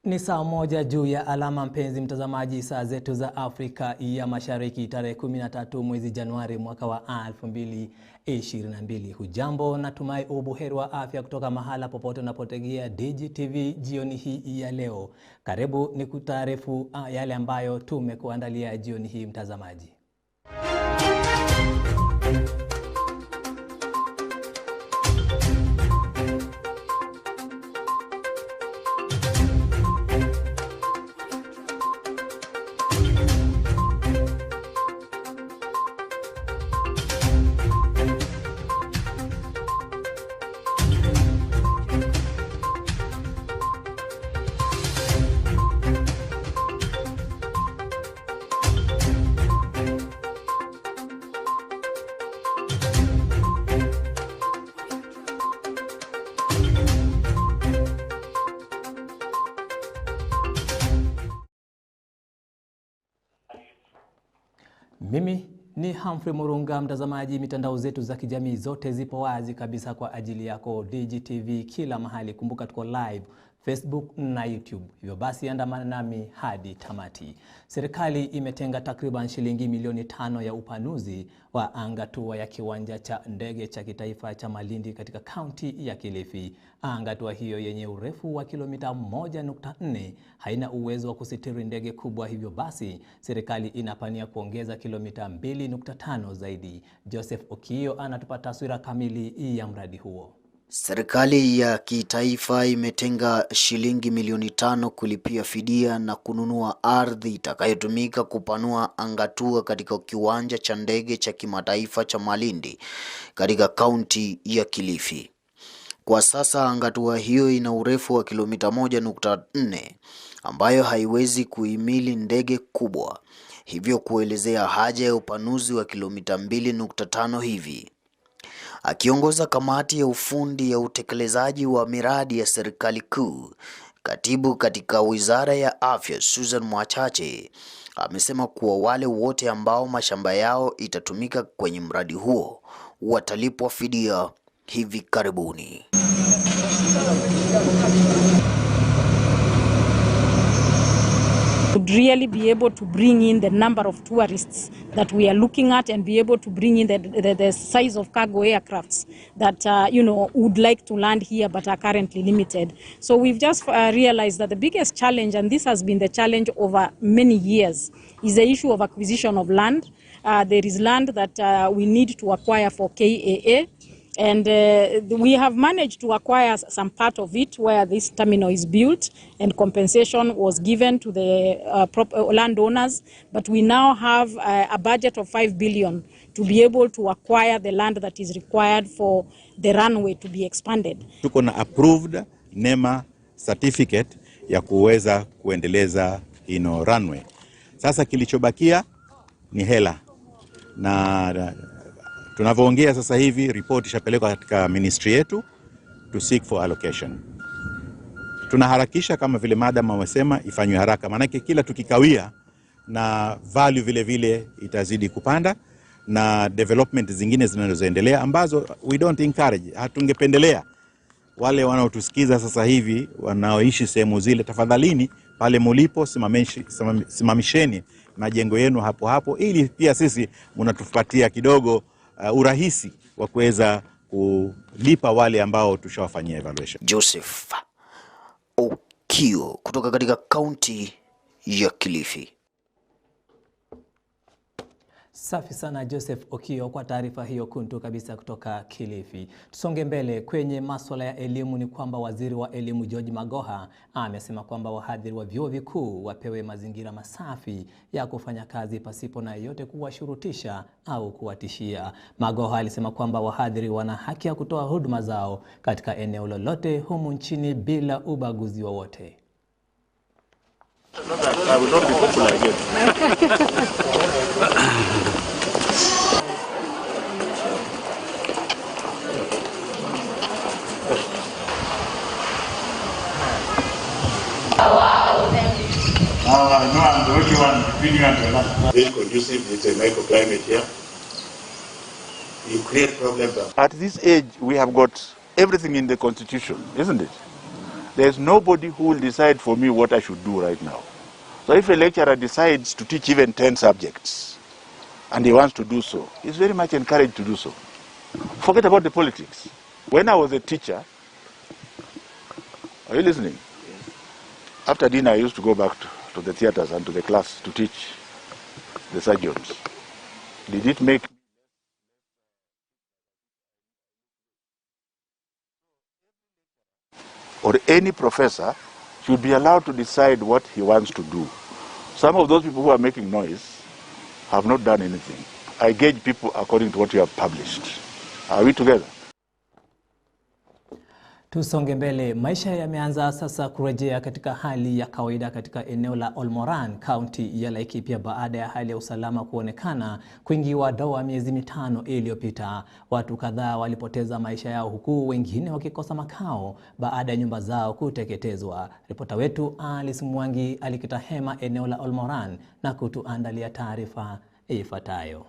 Ni saa moja juu ya alama, mpenzi mtazamaji, saa zetu za Afrika ya Mashariki, tarehe 13 mwezi Januari mwaka wa 2022. Hujambo, natumai ubuheri wa afya kutoka mahala popote unapotegea Dgtv jioni hii ya leo. Karibu ni kutaarifu yale ambayo tumekuandalia jioni hii, mtazamaji. Mimi ni Humphrey Murunga, mtazamaji. Mitandao zetu za kijamii zote zipo wazi kabisa kwa ajili yako. Dgtv kila mahali. Kumbuka tuko live Facebook na YouTube. Hivyo basi andamana nami hadi tamati. Serikali imetenga takriban shilingi milioni 5 ya upanuzi wa angatua ya kiwanja cha ndege cha kitaifa cha Malindi katika kaunti ya Kilifi. Angatua hiyo yenye urefu wa kilomita 1.4 haina uwezo wa kusitiri ndege kubwa, hivyo basi serikali inapania kuongeza kilomita 2.5 zaidi. Joseph Okio anatupa taswira kamili ya mradi huo. Serikali ya kitaifa imetenga shilingi milioni 5 kulipia fidia na kununua ardhi itakayotumika kupanua angatua katika kiwanja cha ndege cha kimataifa cha Malindi katika kaunti ya Kilifi. Kwa sasa angatua hiyo ina urefu wa kilomita 1.4 ambayo haiwezi kuhimili ndege kubwa, hivyo kuelezea haja ya upanuzi wa kilomita 2.5 hivi. Akiongoza kamati ya ufundi ya utekelezaji wa miradi ya serikali kuu, katibu katika Wizara ya Afya Susan Mwachache amesema kuwa wale wote ambao mashamba yao itatumika kwenye mradi huo watalipwa fidia hivi karibuni. Would really be able to bring in the number of tourists that we are looking at, and be able to bring in the size of cargo aircrafts that would like to land here but are currently limited. So we've just realized that the biggest challenge, and this has been the challenge over many years, is the issue of acquisition of land. There is land that we need to acquire for KAA. And we have managed to acquire some part of it where this terminal is built, and compensation was given to the landowners. But we now have a budget of 5 billion to be able to acquire the land that is required for the runway to be expanded. Tuko na approved NEMA certificate ya kuweza kuendeleza runway. Sasa kilichobakia ni hela, na tunavyoongea sasa hivi report ishapelekwa katika ministry yetu to seek for allocation. Tunaharakisha kama vile madam amesema ifanywe haraka, maana kila tukikawia na value vile vile itazidi kupanda, na development zingine zinazoendelea ambazo we don't encourage. Hatungependelea wale wanaotusikiza sasa hivi wanaoishi sehemu zile, tafadhalini pale mulipo simamisheni majengo yenu hapo hapo, ili pia sisi mnatupatia kidogo urahisi wa kuweza kulipa wale ambao tushawafanyia evaluation. Joseph Okio kutoka katika kaunti ya Kilifi. Safi sana Joseph Okio kwa taarifa hiyo kuntu kabisa kutoka Kilifi. Tusonge mbele kwenye masuala ya elimu. Ni kwamba waziri wa elimu George Magoha amesema kwamba wahadhiri wa vyuo vikuu wapewe mazingira masafi ya kufanya kazi pasipo na yote kuwashurutisha au kuwatishia. Magoha alisema kwamba wahadhiri wana haki ya kutoa huduma zao katika eneo lolote humu nchini bila ubaguzi wowote. I will not be popular again. No, I'm the only one feeding on the land. Very conducive, it's a microclimate here. You create problems. At this age, we have got everything in the constitution, isn't it? There's nobody who will decide for me what I should do right now. So if a lecturer decides to teach even 10 subjects, and he wants to do so, he's very much encouraged to do so. Forget about the politics. When I was a teacher, are you listening? After dinner, I used to go back to the theaters and to the class to teach the surgeons. Did it make... or any professor should be allowed to decide what he wants to do. Some of those people who are making noise have not done anything. I gauge people according to what you have published. Are we together? Tusonge mbele. Maisha yameanza sasa kurejea katika hali ya kawaida katika eneo la Olmoran, kaunti ya Laikipia, baada ya hali ya usalama kuonekana kuingiwa doa miezi 5 iliyopita. Watu kadhaa walipoteza maisha yao, huku wengine wakikosa makao baada ya nyumba zao kuteketezwa. Ripota wetu Alice Mwangi alikita hema eneo la Olmoran na kutuandalia taarifa ifuatayo.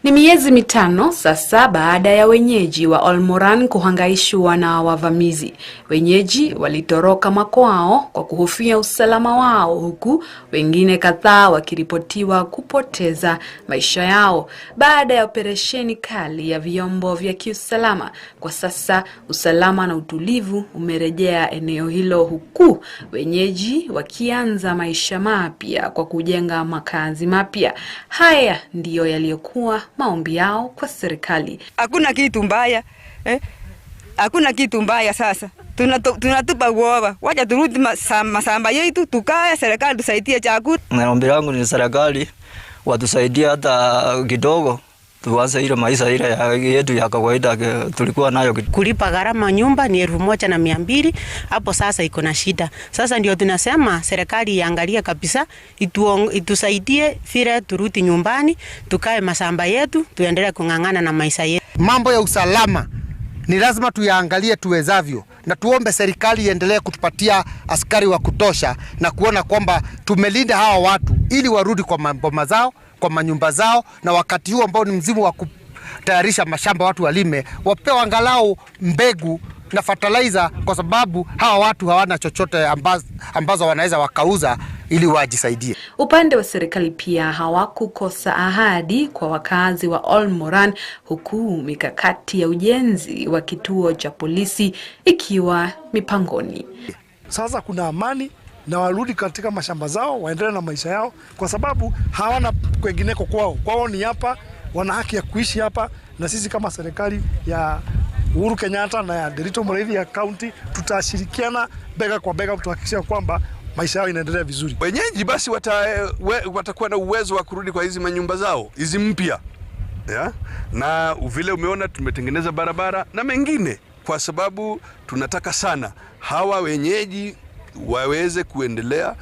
Ni miezi 5 sasa baada ya wenyeji wa Olmoran kuhangaishwa na wavamizi. Wenyeji walitoroka makwao kwa kuhofia usalama wao, huku wengine kadhaa wakiripotiwa kupoteza maisha yao. Baada ya operesheni kali ya vyombo vya kiusalama, kwa sasa usalama na utulivu umerejea eneo hilo, huku wenyeji wakianza maisha mapya kwa kujenga makazi mapya. Haya ndiyo yaliyokuwa maombi yao kwa serikali. Hakuna kitu mbaya, hakuna kitu mbaya sasa. Tunatupa uoga. Wacha turudi masamba yetu tukae, serikali tusaidie chakula. Maombi yangu ni serikali watusaidie hata kidogo. Tuanze ile maisha ile yetu ya kawaida tulikuwa nayo. Kulipa gharama nyumba ni 1,200, hapo sasa iko na shida. Sasa ndio tunasema serikali iangalie kabisa, itusaidie vile turudi nyumbani, tukae masamba yetu, tuendelee kungangana na maisha yetu. Mambo ya usalama ni lazima tuyaangalie tuwezavyo, na tuombe serikali iendelee kutupatia askari wa kutosha na kuona kwamba tumelinda hawa watu ili warudi kwa maboma zao, kwa manyumba zao, na wakati huu ambao ni mzimu wa kutayarisha mashamba watu walime, wapewe angalau mbegu na fertilizer, kwa sababu hawa watu hawana chochote ambazo wanaweza wakauza ili wajisaidie. Upande wa serikali pia hawakukosa ahadi kwa wakazi wa Olmoran, huku mikakati ya ujenzi wa kituo cha polisi ikiwa mipangoni. Sasa kuna amani na warudi katika mashamba zao, waendelee na maisha yao, kwa sababu hawana kwengineko kwao. Kwao ni hapa, wana haki ya kuishi hapa, na sisi kama serikali ya Uhuru Kenyatta na ya Derito Muriithi ya county tutashirikiana bega kwa bega kuhakikisha kwamba maisha yao inaendelea vizuri. Wenyeji basi watakuwa na uwezo wa kurudi kwa hizi manyumba zao, hizi mpya. Na vile umeona tumetengeneza barabara na mengine, kwa sababu tunataka sana hawa wenyeji waweze kuendelea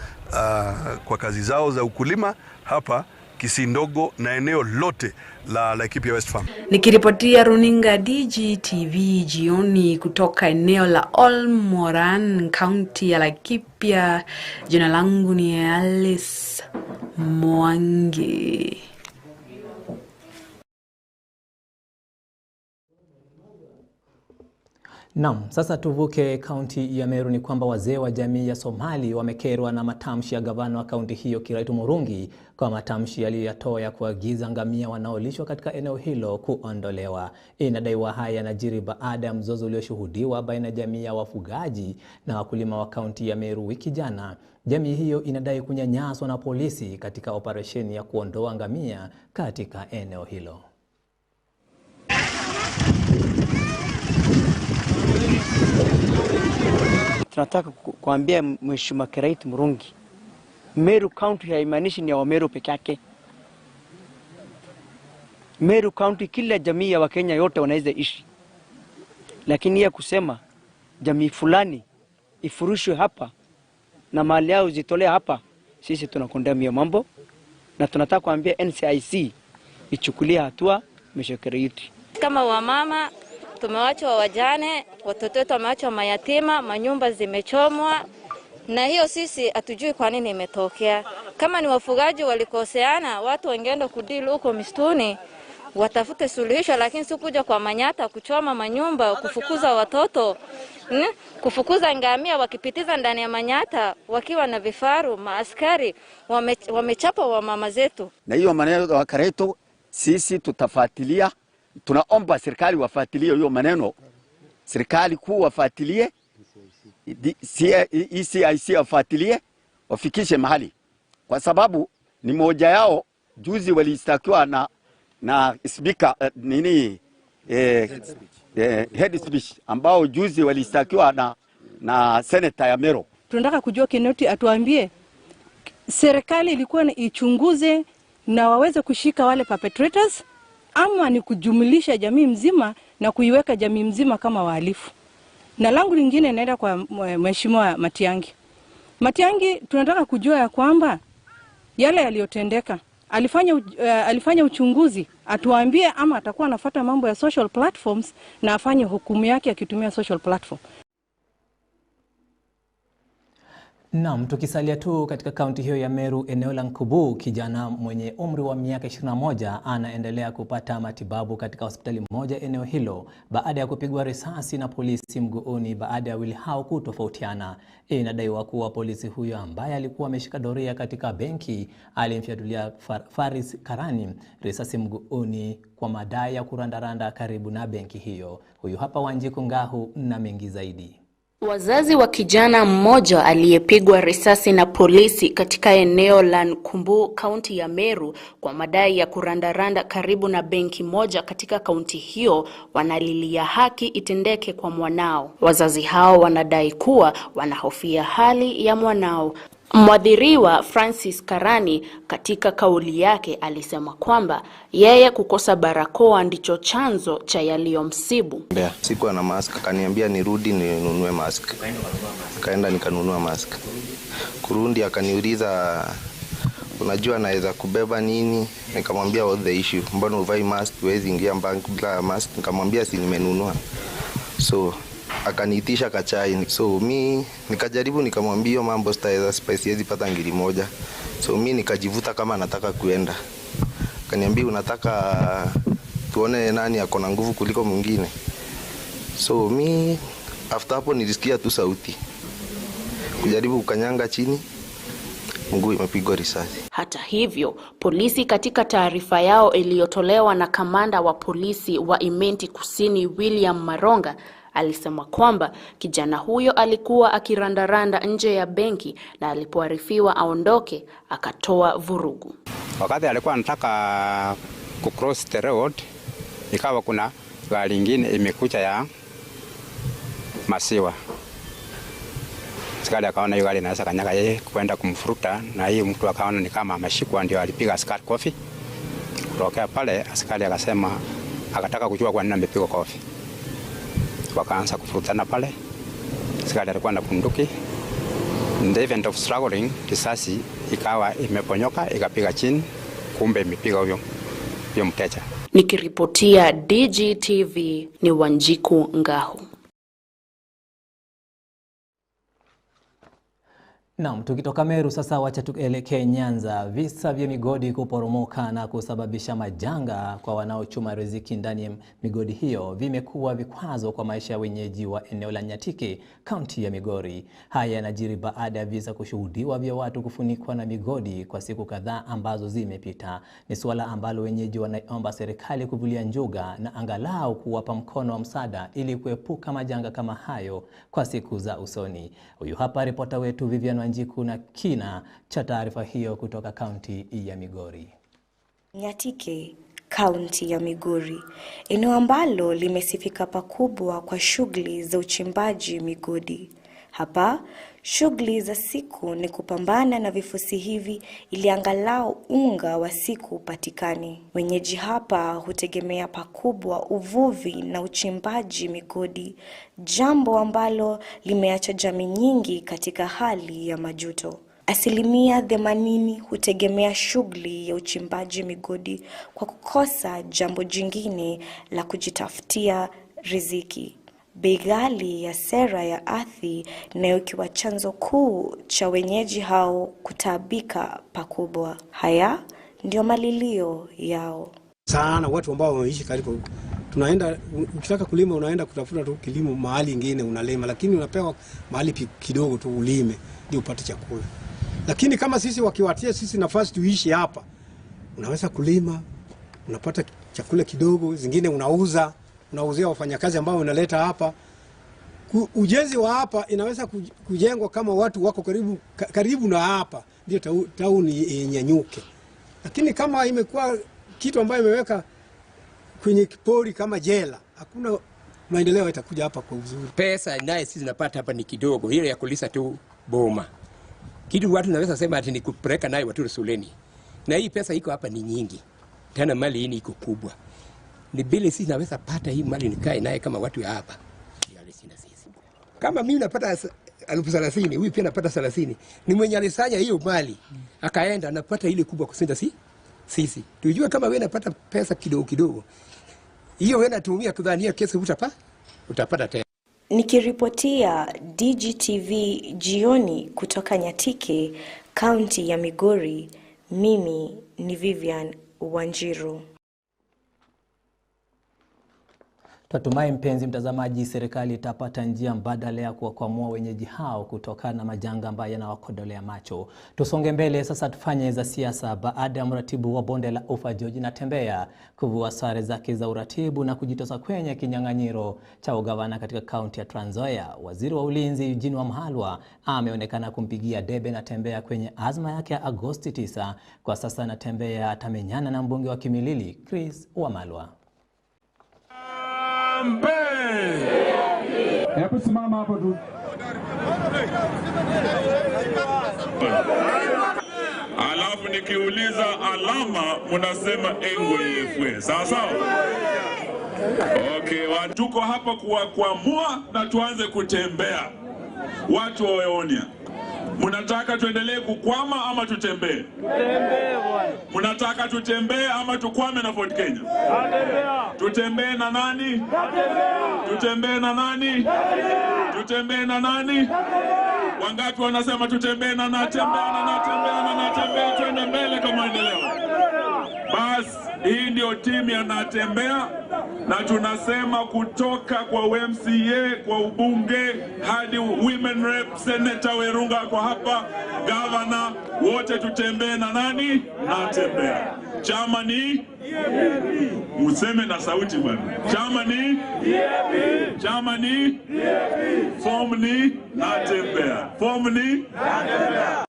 kwa kazi zao za ukulima hapa Kisindogo na eneo lote la Laikipia West Farm. Nikiripotia runinga Dgtv jioni kutoka eneo la Olmoran, kaunti ya Laikipia, jina langu ni Alice Mwangi. Naam, sasa tuvuke kaunti ya Meru. Ni kwamba wazee wa jamii ya Somali wamekerwa na matamshi ya gavana wa kaunti hiyo Humphrey Murunga kwa matamshi aliyoyatoa ya kuagiza ngamia wanaolishwa katika eneo hilo kuondolewa. Inadaiwa haya yanajiri baada ya mzozo ulioshuhudiwa baina ya jamii ya wafugaji na wakulima wa kaunti ya Meru wiki jana. Jamii hiyo inadai kunyanyaswa na polisi katika operesheni ya kuondoa ngamia katika eneo hilo. Tunataka kuambia Mheshimiwa Humphrey Murunga, Meru County haimaanishi ni ya Wameru peke yake. Meru County kila jamii ya Wakenya yote wanaweza ishi. Lakini yeye kusema jamii fulani ifurushwe hapa na mali yao zitolewe hapa, sisi tunakondemna hiyo mambo, na tunataka kuambia NCIC ichukulie hatua Mheshimiwa Humphrey. Kama wamama tumewachwa wajane, watoto wetu wamewachwa mayatima, manyumba zimechomwa, na hiyo sisi hatujui kwa nini imetokea. Kama ni wafugaji walikoseana, watu wangeenda kudili huko mistuni, watafute suluhisho, lakini si kuja kwa manyata, kuchoma manyumba, kufukuza watoto, kufukuza ngamia wakipitiza ndani ya manyata wakiwa na vifaru. Maaskari wamechapa wa mama zetu. Na hiyo maneno wa Kareto sisi tutafuatilia. Tunaomba serikali wafuatilie hiyo maneno. Serikali kuu wafuatilie, ECIC wafuatilie, wafikishe mahali. Kwa sababu ni moja yao juzi walistakiwa na speaker head speech ambao juzi walistakiwa na senator ya Mero. Tunataka kujua Kinoti atuambie serikali ilikuwa ichunguze na waweze kushika wale perpetrators, ama ni kujumlisha jamii mzima na kuiweka jamii mzima kama wahalifu. Na langu lingine naenda kwa Mheshimiwa Matiang'i. Matiang'i, tunataka kujua ya kwamba yale yaliyotendeka alifanya uchunguzi, atuambie ama atakuwa anafuata mambo ya social platforms na afanye hukumu yake akitumia social platform. Naam, tukisalia tu katika kaunti hiyo ya Meru, eneo la Nkubu, kijana mwenye umri wa miaka 21 anaendelea kupata matibabu katika hospitali moja eneo hilo baada ya kupigwa risasi na polisi mguuni baada ya wawili hao kutofautiana. Inadaiwa kuwa polisi huyo ambaye alikuwa ameshika doria katika benki alimfyatulia Faris Karani risasi mguuni kwa madai ya kurandaranda karibu na benki hiyo. Huyu hapa Wanjiku Ngahu na mengi zaidi. Wazazi wa kijana mmoja aliyepigwa risasi na polisi katika eneo la Nkumbu, kaunti ya Meru, kwa madai ya kurandaranda karibu na benki moja katika kaunti hiyo wanalilia haki itendeke kwa mwanao. Wazazi hao wanadai kuwa wanahofia hali ya mwanao. Mwadhiriwa Francis Karani katika kauli yake alisema kwamba yeye kukosa barakoa ndicho chanzo cha yaliyomsibu. Sikuwa na mask, akaniambia nirudi ninunue mask. Kaenda nikanunua mask. Kurundi akaniuliza unajua naweza kubeba nini? Nikamwambia what the issue? Mbona uvai mask? Huwezi ingia bank bila mask. Nikamwambia si nimenunua. So akaniitisha kachai. So mi nikajaribu nikamwambia mambo sitaweza siwezi pata ngiri moja. So mi nikajivuta kama nataka kuenda. Akaniambia unataka tuone nani ako na nguvu kuliko mwingine. So mi after hapo nilisikia tu sauti. Kujaribu kukanyanga chini, mguu imepigwa risasi. Hata hivyo, polisi katika taarifa yao iliyotolewa na kamanda wa polisi wa Imenti Kusini William Maronga alisema kwamba kijana huyo alikuwa akirandaranda nje ya benki na alipoarifiwa aondoke akatoa vurugu. Wakati alikuwa anataka kucross the road, ikawa kuna gari lingine imekuja ya masiwa. Askari akaona hiyo gari inaweza kanyaga yeye kwenda kumfuruta, na hiyo mtu akaona ni kama ameshikwa, ndio alipiga askari kofi. Kutokea pale askari akasema akataka kujua kwa nini amepigwa kofi. Wakaanza kufurutana pale. Askari alikuwa na bunduki. In the event of struggling, risasi ikawa imeponyoka ikapiga chini, kumbe imepiga huyo mteja. Nikiripotia Dgtv ni Wanjiku Ngahu. Naam, tukitoka Meru sasa wacha tuelekee Nyanza. Visa vya migodi kuporomoka na kusababisha majanga kwa wanaochuma riziki ndani ya migodi hiyo vimekuwa vikwazo kwa maisha ya wenyeji wa eneo la Nyatike, kaunti ya Migori. Haya yanajiri baada ya visa kushuhudiwa vya watu kufunikwa na migodi kwa siku kadhaa ambazo zimepita. Ni suala ambalo wenyeji wanaomba serikali kuvulia njuga na angalau kuwapa mkono wa msaada ili kuepuka majanga kama hayo kwa siku za usoni. Huyu hapa ripota wetu Vivian Wanjiku na kina cha taarifa hiyo kutoka kaunti ya Migori. Nyatike, kaunti ya Migori, eneo ambalo limesifika pakubwa kwa shughuli za uchimbaji migodi. Hapa shughuli za siku ni kupambana na vifusi hivi ili angalau unga wa siku upatikane. Wenyeji hapa hutegemea pakubwa uvuvi na uchimbaji migodi, jambo ambalo limeacha jamii nyingi katika hali ya majuto. 80% hutegemea shughuli ya uchimbaji migodi kwa kukosa jambo jingine la kujitafutia riziki. Bei ghali ya sera ya ardhi nayo ikiwa chanzo kuu cha wenyeji hao kutaabika pakubwa. Haya ndio malilio yao. sana watu ambao wanaishi karibu. Tunaenda, ukitaka kulima unaenda kutafuta tu kilimo mahali ingine unalima, lakini unapewa mahali kidogo tu ulime ndio upate chakula. Lakini kama sisi wakiwatia sisi nafasi tuishi hapa, unaweza kulima, unapata chakula kidogo, zingine unauzia wafanyakazi ambao unaleta hapa. Ujenzi wa hapa inaweza kujengwa kama watu wako karibu na hapa, ndio tauni inyanyuke. Lakini kama imekuwa kitu ambayo imeweka kwenye kipori kama jela, hakuna maendeleo itakuja hapa kwa uzuri. Pesa naye sisi tunapata hapa ni kidogo, ile ya kulisa tu boma. Kitu watu naweza sema ati ni kupeleka naye watu shuleni. Na hii pesa iko hapa ni nyingi. Tena mali hii iko kubwa. Ni bili sisi naweza pata hii mali nikae naye kama watu ya hapa. Yale sina sisi. Kama mimi napata 30,000, huyu pia napata 30. Ni mwenye alisanya hiyo mali. Akaenda anapata ile kubwa kushinda sisi. Tujue kama wewe unapata pesa kidogo kidogo, hiyo wewe unatumia kudhania kesho utapata tena. Nikiripotia Dgtv jioni kutoka Nyatike, kaunti ya Migori, mimi ni Vivian Wanjiru. Tunatumai mpenzi mtazamaji, serikali itapata njia mbadala ya kuwakwamua wenyeji hao kutokana na majanga ambayo yanawakodolea macho. Tusonge mbele sasa, tufanye za siasa. Baada ya mratibu wa bonde la Ufa George Natembeya kuvua sare zake za uratibu na kujitosa kwenye kinyang'anyiro cha ugavana katika kaunti ya Trans Nzoia, waziri wa ulinzi Eugene Wamalwa ameonekana kumpigia debe Natembeya kwenye azma yake ya Agosti 9. Kwa sasa Natembeya atamenyana na mbunge wa Kimilili Chris Wamalwa. Hebu simama hapo tu. Alafu nikiuliza alama mnasema engwe. Sawa sawa? Okay, tuko hapa kuamua na tuanze kutembea. Watu wa Weonia, mnataka tuendelee kukwama ama tutembee? Tutembee bwana. Mnataka tutembee ama tukwame na Fort Kenya? Tutembea. Tutembee na nani? Tutembea. Tutembee na nani? Tutembea. Tutembee na nani? Tutembea. Wangapi wanasema tutembee na Natembeya twende mbele kwa maendeleo? Basi hii ndio timu ya Natembeya, na tunasema kutoka kwa MCA kwa ubunge hadi women rep, Senator Murunga kwa hapa, governor, wote tutembee na nani? Natembeya. Chama ni useme na sauti bwana. Chama ni chama ni form ni Natembeya. Form ni Natembeya.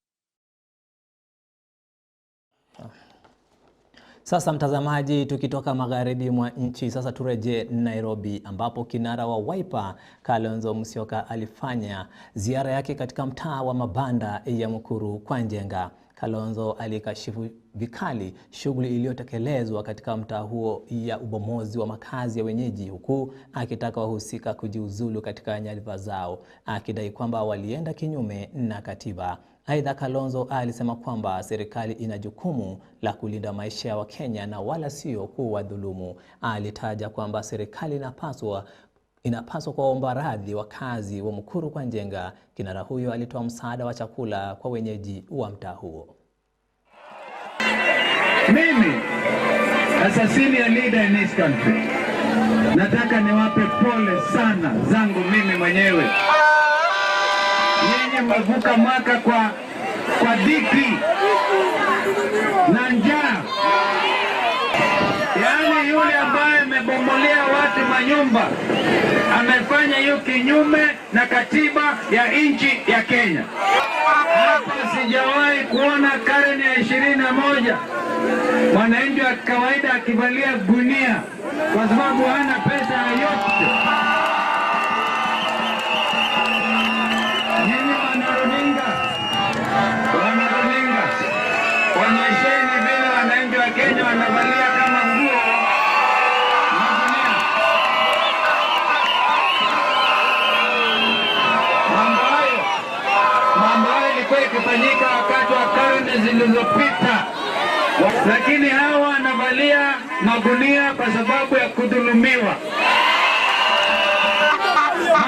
Sasa mtazamaji, tukitoka magharibi mwa nchi, sasa tureje Nairobi ambapo kinara wa Wiper Kalonzo Musyoka alifanya ziara yake katika mtaa wa mabanda ya Mukuru kwa Njenga. Kalonzo alikashifu vikali shughuli iliyotekelezwa katika mtaa huo ya ubomozi wa makazi ya wenyeji, huku akitaka wahusika kujiuzulu katika nyadhifa zao, akidai kwamba walienda kinyume na katiba. Aidha, Kalonzo alisema kwamba serikali ina jukumu la kulinda maisha ya Wakenya na wala sio kuwadhulumu. Alitaja kwamba serikali inapaswa kuwaomba radhi wakazi wa Mukuru kwa Njenga. Kinara huyo alitoa msaada wa chakula kwa wenyeji wa mtaa huo. Mimi as a senior leader in this country, nataka niwape pole sana zangu mimi mwenyewe. Nyinyi mmevuka mwaka kwa dhiki na njaa. Yaani yule ambaye amebomolea watu manyumba amefanya hiyo kinyume na katiba ya nchi ya Kenya. Hapa sijawahi kuona karne ya 21 mwananchi wa kawaida akivalia gunia kwa sababu hana pesa yoyote. Nyinyi wanaruninga, onyesheni vile wananchi wa Kenya wanavalia kama nguo magunia. Mambo hayo ilikuwa ikifanyika wakati wa karne zilizopita, lakini hawa wanavalia magunia kwa sababu ya kudhulumiwa.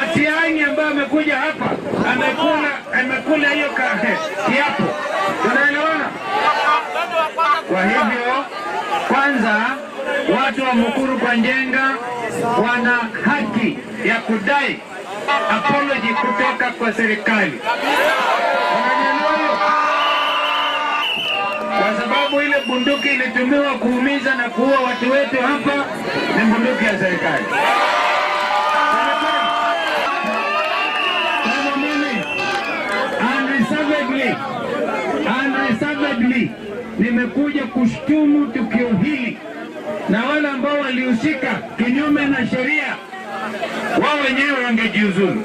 Matiang'i ambaye amekuja hapa amekula hiyo kiapo. Tunaelewana? Kwa hivyo kwanza watu wa Mukuru kwa Njenga wana haki ya kudai apology kutoka kwa serikali. Kwa sababu ile bunduki ilitumiwa kuumiza na kuua watu wetu hapa ni bunduki ya serikali. Kama mimi unreservedly nimekuja kushtumu tukio hili, na wale ambao walihusika kinyume na sheria wao wenyewe wangejiuzulu.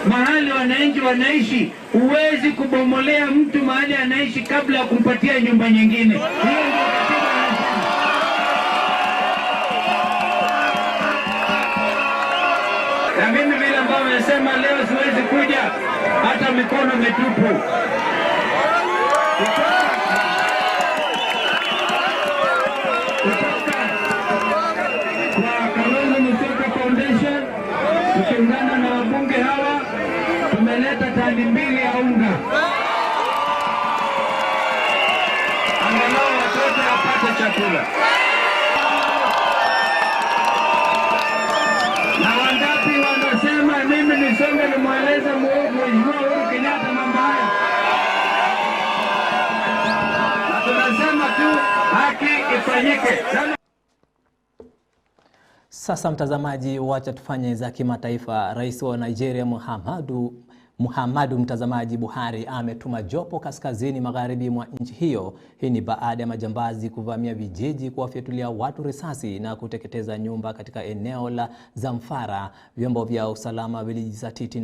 Mahali wananchi wanaishi, huwezi kubomolea mtu mahali anaishi kabla ya kumpatia nyumba nyingine. Hiyo ndio katiba inasema. Na mimi vile ambao wamesema leo siwezi kuja hata mikono mitupu. Tukiungana na wabunge hawa tumeleta tani 2 ya unga, angalau watoto wapate chakula. Na wangapi wanasema mimi nisonge nimweleze Mheshimiwa Uhuru Kenyatta mambo haya? Na tunasema tu haki ifanyike. Sasa mtazamaji, wacha tufanye za kimataifa. Rais wa Nigeria Muhammadu mtazamaji Buhari ametuma jopo kaskazini magharibi mwa nchi hiyo. Hii ni baada ya majambazi kuvamia vijiji, kuwafyatulia watu risasi na kuteketeza nyumba katika eneo la Zamfara. Vyombo vya usalama vilijizatiti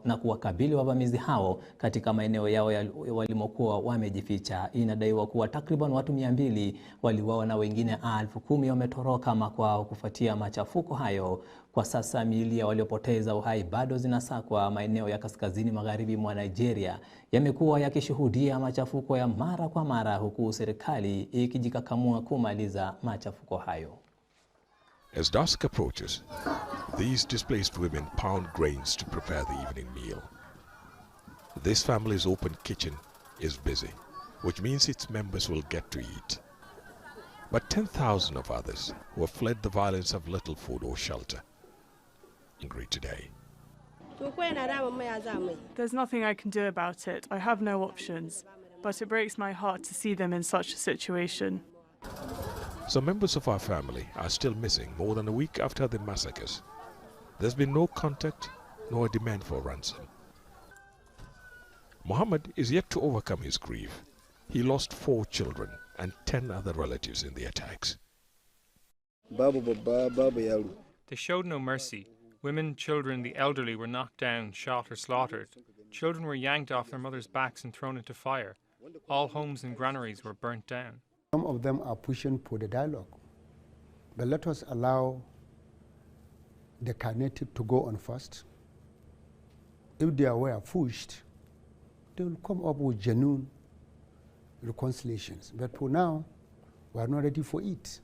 na kuwakabili wavamizi hao katika maeneo yao walimokuwa wamejificha. Inadaiwa kuwa takriban watu 200 waliuawa na wengine 10,000 wametoroka makwao kufuatia machafuko hayo. Kwa sasa miili ya waliopoteza uhai bado zinasakwa. Maeneo ya kaskazini magharibi mwa Nigeria yamekuwa yakishuhudia machafuko ya mara kwa mara, huku serikali ikijikakamua kumaliza machafuko hayo. As dusk approaches, these displaced women pound grains to prepare the evening meal. This family's open kitchen is busy, which means its members will get to eat. But 10,000 of others who have fled the violence have little food or shelter. Angry today. There's nothing I can do about it. I have no options. But it breaks my heart to see them in such a situation. Some members of our family are still missing more than a week after the massacres. There's been no contact nor a demand for ransom. Muhammad is yet to overcome his grief. He lost 4 children and 10 other relatives in the attacks. They showed no mercy. Women, children, the elderly were knocked down, shot or slaughtered. Children were yanked off their mothers' backs and thrown into fire. All homes and granaries were burnt down. Some of them are pushing for the dialogue. But let us allow the carnatic to go on first. If they were pushed, they will come up with genuine reconciliations. But for now, we are not ready for it.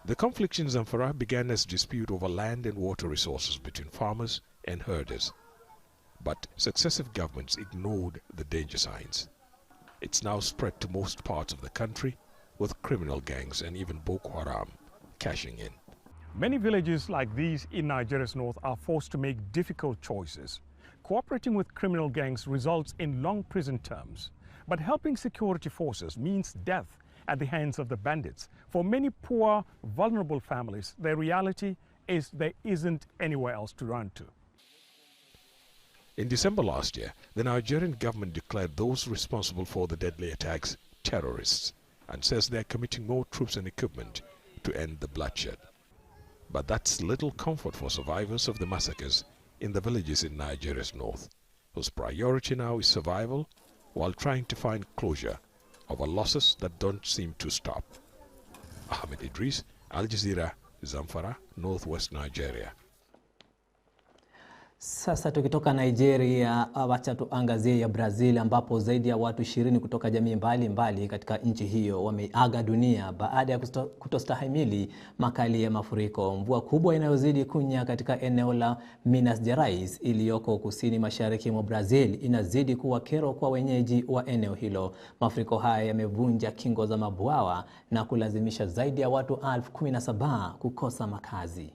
The conflict in Zamfara began as a dispute over land and water resources between farmers and herders. But successive governments ignored the danger signs. It's now spread to most parts of the country, with criminal gangs and even Boko Haram cashing in. Many villages like these in Nigeria's north are forced to make difficult choices. Cooperating with criminal gangs results in long prison terms. But helping security forces means death at the hands of the bandits. For many poor, vulnerable families, their reality is there isn't anywhere else to run to. In December last year, the Nigerian government declared those responsible for the deadly attacks terrorists and says they are committing more troops and equipment to end the bloodshed. But that's little comfort for survivors of the massacres in the villages in Nigeria's north, whose priority now is survival while trying to find closure over losses that don't seem to stop. Ahmed Idris, Al Jazeera, Zamfara, northwest Nigeria. Sasa tukitoka Nigeria, wacha tuangazie ya Brazil ambapo zaidi ya watu 20 kutoka jamii mbalimbali katika nchi hiyo wameaga dunia baada ya kutostahimili makali ya mafuriko. Mvua kubwa inayozidi kunya katika eneo la Minas Gerais iliyoko kusini mashariki mwa Brazil inazidi kuwa kero kwa wenyeji wa eneo hilo. Mafuriko haya yamevunja kingo za mabwawa na kulazimisha zaidi ya watu 17,000 kukosa makazi.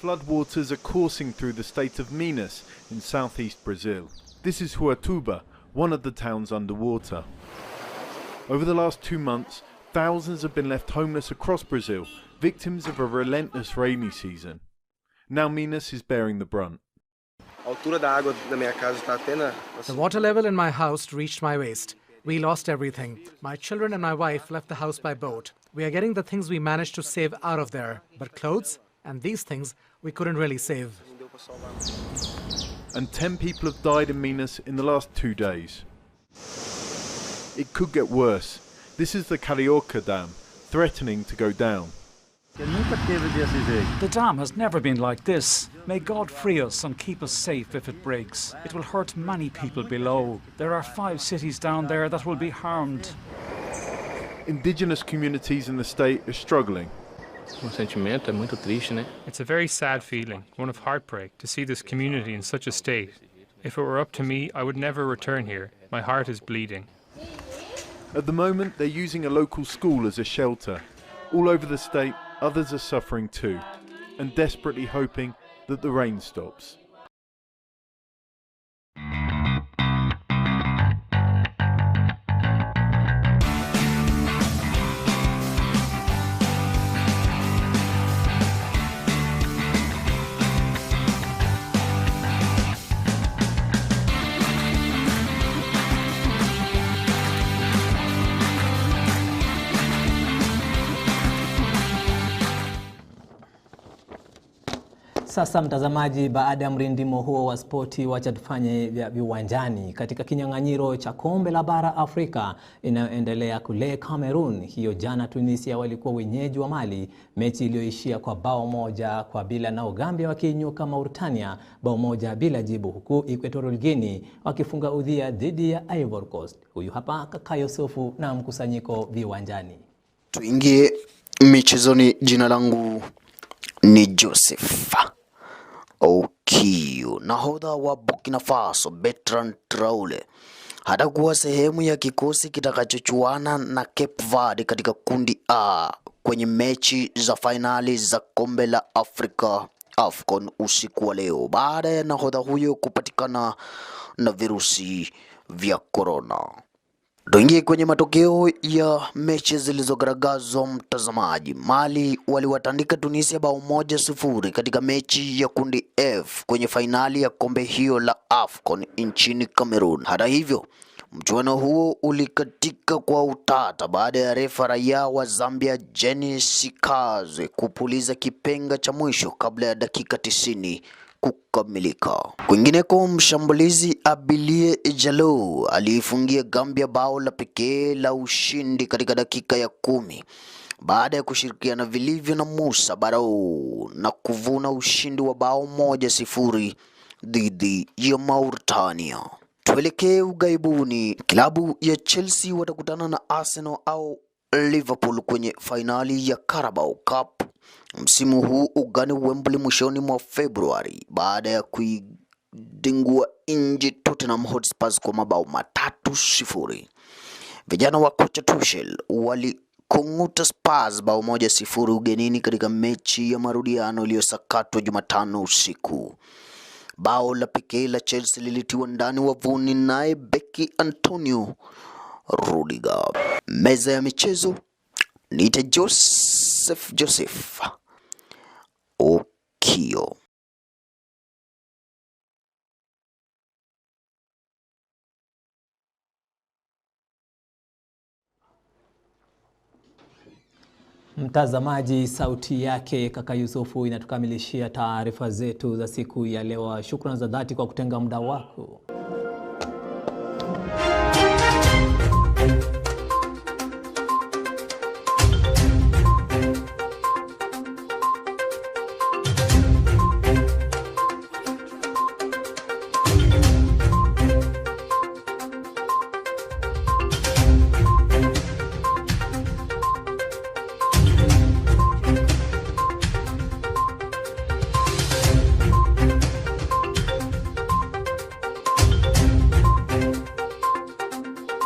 Floodwaters are coursing through the state of Minas in southeast Brazil. This is Huatuba, one of the towns underwater. Over the last 2 months, thousands have been left homeless across Brazil, victims of a relentless rainy season. Now Minas is bearing the brunt. The water level in my house reached my waist. We lost everything. My children and my wife left the house by boat. We are getting the things we managed to save out of there, but clothes and these things we couldn't really save. And 10 people have died in Minas in the last 2 days. It could get worse. This is the Carioca Dam, threatening to go down. The dam has never been like this. May God free us and keep us safe if it breaks. It will hurt many people below. There are 5 cities down there that will be harmed. Indigenous communities in the state are struggling. It's a very sad feeling, one of heartbreak, to see this community in such a state. If it were up to me, I would never return here. My heart is bleeding. At the moment, they're using a local school as a shelter. All over the state, others are suffering too, and desperately hoping that the rain stops. Sasa mtazamaji, baada ya mrindimo huo wa spoti, wacha tufanye vya viwanjani katika kinyang'anyiro cha kombe la bara Afrika inayoendelea kule Cameroon. Hiyo jana Tunisia walikuwa wenyeji wa Mali, mechi iliyoishia kwa bao 1-0 na Gambia wakiinyuka Mauritania bao 1-0, huku Equatorial Guinea wakifunga udhia dhidi ya Ivory Coast. Huyu hapa kaka Yusufu na mkusanyiko viwanjani. Tuingie michezoni. Jina langu ni Joseph Okio. Nahodha wa Burkina Faso Bertrand Traore hatakuwa sehemu ya kikosi kitakachochuana na Cape Verde katika kundi A kwenye mechi za finali za kombe la Afrika AFCON usiku wa leo, baada ya nahodha huyo kupatikana na virusi vya corona. Tuingie kwenye matokeo ya mechi zilizogaragazwa mtazamaji. Mali waliwatandika Tunisia bao 1-0 katika mechi ya kundi F kwenye fainali ya kombe hiyo la AFCON nchini Cameroon. Hata hivyo, mchuano huo ulikatika kwa utata baada ya refa raia wa Zambia Jenny Sikaze kupuliza kipenga cha mwisho kabla ya dakika 90 kukamilika. Kwingineko, mshambulizi Abilie Jalo aliifungia Gambia bao la pekee la ushindi katika dakika ya 10 baada ya kushirikiana vilivyo na Musa Barrow na kuvuna ushindi wa bao 1-0 dhidi ya Mauritania. Tuelekee ugaibuni. Klabu ya Chelsea watakutana na Arsenal au Liverpool kwenye finali ya Carabao Cup msimu huu ugani Wembley mwishoni mwa Februari baada ya kuidingua nje Tottenham Hotspur kwa mabao 3-0. Vijana wa kocha Tuchel walikunguta Spurs bao 1-0 ugenini katika mechi ya marudiano iliyosakatwa Jumatano usiku. Bao la pekee la Chelsea lilitiwa ndani wavuni naye beki Antonio Rudiger. Meza ya michezo, niite Joseph Okio. Mtazamaji, sauti yake kaka Yusufu inatukamilishia taarifa zetu za siku ya leo. Shukrani za dhati kwa kutenga muda wako.